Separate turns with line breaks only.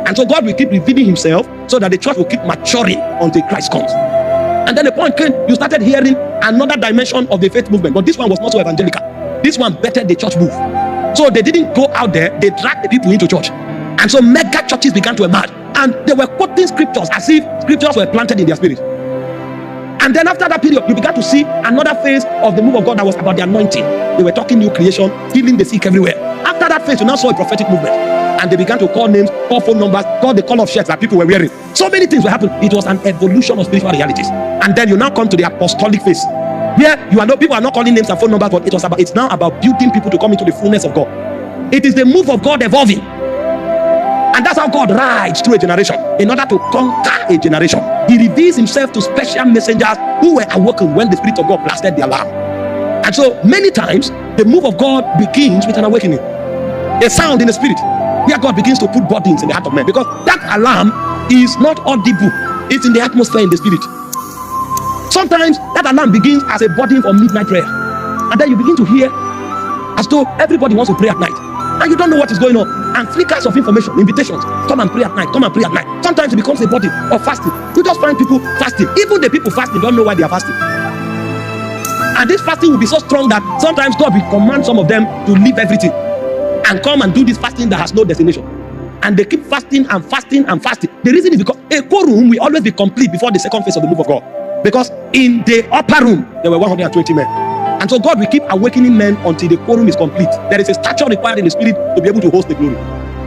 And so God will keep revealing himself so that the church will keep maturing until Christ comes. And then the point came, you started hearing another dimension of the faith movement, but this one was not so evangelical. This one bettered the church move. So they didn't go out there, they dragged the people into church. And so mega churches began to emerge. And they were quoting scriptures as if scriptures were planted in their spirit. And then after that period, you began to see another phase of the move of God that was about the anointing. They were talking new creation, healing the sick everywhere. After that phase, you now saw a prophetic movement. And they began to call names, call phone numbers, call the color of shirts that people were wearing. So many things were happening. It was an evolution of spiritual realities. And then you now come to the apostolic phase. Here, people are not calling names and phone numbers, but it's now about building people to come into the fullness of God. It is the move of God evolving. And that's how God rides through a generation in order to conquer a generation. He reveals himself to special messengers who were awoken when the Spirit of God blasted the alarm. And so many times, the move of God begins with an awakening. A sound in the spirit where God begins to put burdens in the heart of men, because that alarm is not audible. It's in the atmosphere in the spirit. Sometimes that alarm begins as a burden for midnight prayer. And then you begin to hear as though everybody wants to pray at night. And you don't know what is going on. And flickers of information, invitations, come and pray at night, come and pray at night. Sometimes it becomes a body of fasting. You just find people fasting. Even the people fasting don't know why they are fasting. And this fasting will be so strong that sometimes God will command some of them to leave everything and come and do this fasting that has no destination. And they keep fasting and fasting and fasting. The reason is because a quorum will always be complete before the second phase of the move of God. Because in the upper room, there were 120 men. And so God will keep awakening men until the quorum is complete. There is a stature required in the spirit to be able to host the glory.